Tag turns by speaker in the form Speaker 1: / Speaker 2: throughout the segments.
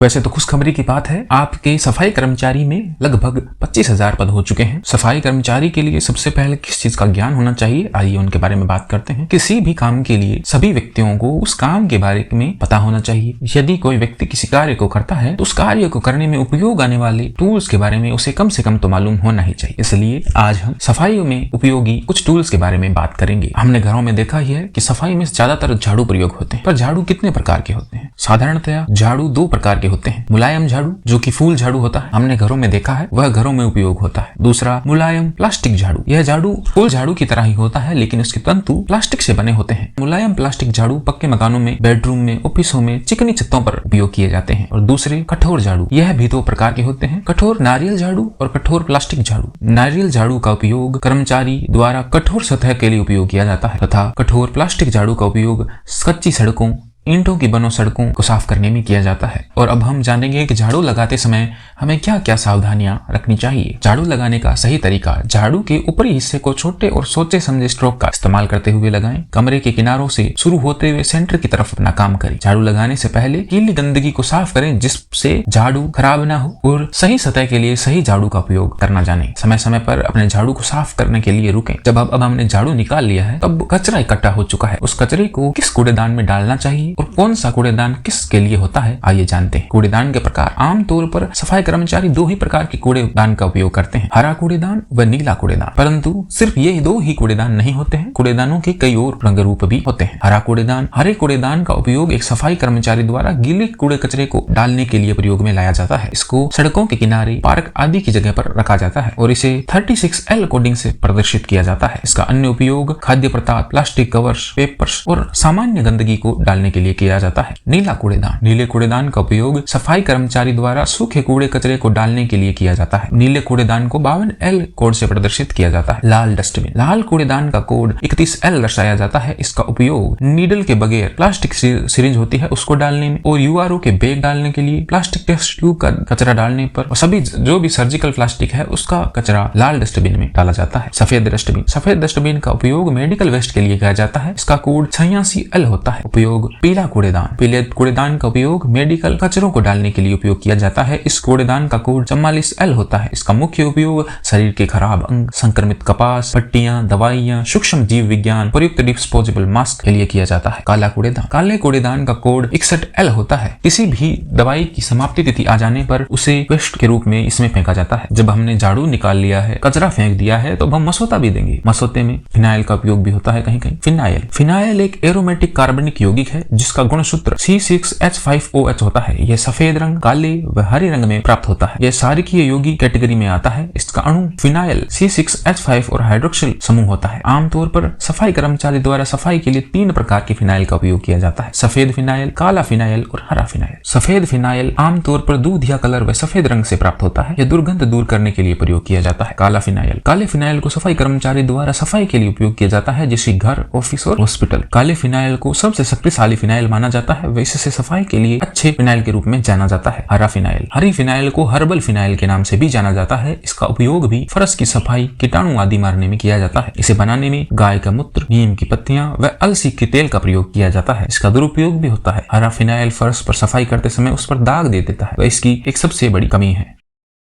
Speaker 1: वैसे तो खुशखबरी की बात है, आपके सफाई कर्मचारी में लगभग 25,000 पद हो चुके हैं। सफाई कर्मचारी के लिए सबसे पहले किस चीज का ज्ञान होना चाहिए, आइए उनके बारे में बात करते हैं। किसी भी काम के लिए सभी व्यक्तियों को उस काम के बारे में पता होना चाहिए। यदि कोई व्यक्ति किसी कार्य को करता है तो उस कार्य को करने में उपयोग आने वाले टूल्स के बारे में उसे कम से कम तो मालूम होना ही चाहिए। इसलिए आज हम सफाई में उपयोगी कुछ टूल्स के बारे में बात करेंगे। हमने घरों में देखा ही है कि सफाई में ज्यादातर झाड़ू प्रयोग होते हैं, पर झाड़ू कितने प्रकार के होते हैं? साधारणतया झाड़ू दो प्रकार के होते हैं। मुलायम झाड़ू जो कि फूल झाड़ू होता है, हमने घरों में देखा है, वह घरों में उपयोग होता है। दूसरा मुलायम प्लास्टिक झाड़ू, यह झाड़ू फूल झाड़ू की तरह ही होता है लेकिन उसके तंतु प्लास्टिक से बने होते हैं। मुलायम प्लास्टिक झाड़ू पक्के मकानों में, बेडरूम में, ऑफिसों में, चिकनी छतों पर उपयोग किए जाते हैं। और दूसरे कठोर झाड़ू, यह भी दो प्रकार के होते हैं, कठोर नारियल झाड़ू और कठोर प्लास्टिक झाड़ू। नारियल झाड़ू का उपयोग कर्मचारी द्वारा कठोर सतह के लिए उपयोग किया जाता है तथा कठोर प्लास्टिक झाड़ू का उपयोग कच्ची सड़कों, ईंटों की बनो सड़कों को साफ करने में किया जाता है। और अब हम जानेंगे कि झाड़ू लगाते समय हमें क्या क्या सावधानियां रखनी चाहिए। झाड़ू लगाने का सही तरीका, झाड़ू के ऊपरी हिस्से को छोटे और सोचे समझे स्ट्रोक का इस्तेमाल करते हुए लगाएं। कमरे के किनारों से शुरू होते हुए सेंटर की तरफ अपना काम करें। झाड़ू लगाने से पहले गीली गंदगी को साफ करें जिससे झाड़ू खराब ना हो, और सही सतह के लिए सही झाड़ू का उपयोग करना जाने। समय समय पर अपने झाड़ू को साफ करने के लिए रुकें। जब अब हमने झाड़ू निकाल लिया है तब कचरा इकट्ठा हो चुका है, उस कचरे को किस कूड़ेदान में डालना चाहिए और कौन सा कूड़ेदान किसके लिए होता है, आइए जानते हैं। कूड़ेदान के प्रकार, आमतौर पर सफाई कर्मचारी दो ही प्रकार के कूड़ेदान का उपयोग करते हैं, हरा कूड़ेदान व नीला कूड़ेदान। परंतु सिर्फ ये दो ही कूड़ेदान नहीं होते हैं, कूड़ेदानों के कई और रंग रूप भी होते हैं। हरा कूड़ेदान, हरे कूड़ेदान का उपयोग एक सफाई कर्मचारी द्वारा गीले कूड़े कचरे को डालने के लिए प्रयोग में लाया जाता है। इसको सड़कों के किनारे, पार्क आदि की जगह पर रखा जाता है और इसे 36L कोडिंग से प्रदर्शित किया जाता है। इसका अन्य उपयोग खाद्य पदार्थ, प्लास्टिक कवर्स, पेपर्स और सामान्य गंदगी को डालने के लिए किया जाता है। नीला कूड़ेदान, नीले कूड़ेदान का उपयोग सफाई कर्मचारी द्वारा सूखे कूड़े कचरे को डालने के लिए किया जाता है। नीले कूड़ेदान को 52L कोड से प्रदर्शित किया जाता है। लाल डस्टबिन, लाल कूड़ेदान का कोड 31L दर्शाया जाता है। इसका उपयोग नीडल के बगैर प्लास्टिक सिरिंज होती है उसको डालने में, और URO के बैग डालने के लिए, प्लास्टिक टेस्ट ट्यूब का कचरा डालने पर, और सभी जो भी सर्जिकल प्लास्टिक है उसका कचरा लाल डस्टबिन में डाला जाता है। सफेद डस्टबिन, सफेद डस्टबिन का उपयोग मेडिकल वेस्ट के लिए किया जाता है। इसका कोड 86L होता है। उपयोग पीला कूड़ेदान, पीले कूड़ेदान का उपयोग मेडिकल कचरों को डालने के लिए उपयोग किया जाता है। इस कूड़ेदान का कोड 44L होता है। इसका मुख्य उपयोग शरीर के खराब अंग, संक्रमित कपास, पट्टियां, दवाइयां, सूक्ष्म जीव विज्ञान, प्रयुक्त डिस्पोजेबल मास्क के लिए किया जाता है। काला कूड़ेदान, काले कूड़ेदान का कोड 61L होता है। किसी भी दवाई की समाप्ति तिथि आ जाने पर उसे वेस्ट के रूप में इसमें फेंका जाता है। जब हमने झाड़ू निकाल लिया है, कचरा फेंक दिया है, तो हम मसौता भी देंगे। मसौते में फिनाइल का उपयोग भी होता है कहीं कहीं। फिनाइल, फिनाइल एक एरोमेटिक कार्बनिक यौगिक है जिसका गुणसूत्र C6H5OH होता है। यह सफेद रंग, काले व हरे रंग में प्राप्त होता है। यह सारिकीय यौगिक कैटेगरी में आता है। इसका अणु फिनाइल C6H5 और हाइड्रोक्सिल समूह होता है। आमतौर पर सफाई कर्मचारी द्वारा सफाई के लिए 3 प्रकार के फिनाइल का उपयोग किया जाता है, सफेद फिनाइल, काला फिनाइल और हरा फिनाइल। सफेद फिनाइल आमतौर पर दूधिया कलर व सफेद रंग से प्राप्त होता है। यह दुर्गंध दूर करने के लिए प्रयोग किया जाता है। काला फिनाइल, काले फिनाइल को सफाई कर्मचारी द्वारा सफाई के लिए उपयोग किया जाता है जैसे घर, ऑफिस और हॉस्पिटल। काले फिनाइल को सबसे शक्तिशाली फिनाइल माना जाता है, वैसे सफाई के लिए अच्छे फिनाइल के रूप में जाना जाता है। हरा फिनाइल, हरी फिनाइल को हर्बल फिनाइल के नाम से भी जाना जाता है। इसका उपयोग भी फर्श की सफाई, कीटाणु आदि मारने में किया जाता है। इसे बनाने में गाय का मूत्र, नीम की पत्तियां व अलसी के तेल का प्रयोग किया जाता है। इसका दुरुपयोग भी होता है। हरा फिनाइल फर्श पर सफाई करते समय उस पर दाग दे देता है, वह इसकी एक सबसे बड़ी कमी है।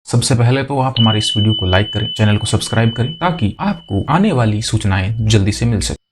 Speaker 1: सबसे पहले तो आप हमारी इस वीडियो को लाइक करें, चैनल को सब्सक्राइब करें ताकि आपको आने वाली सूचनाएं जल्दी से मिल सके।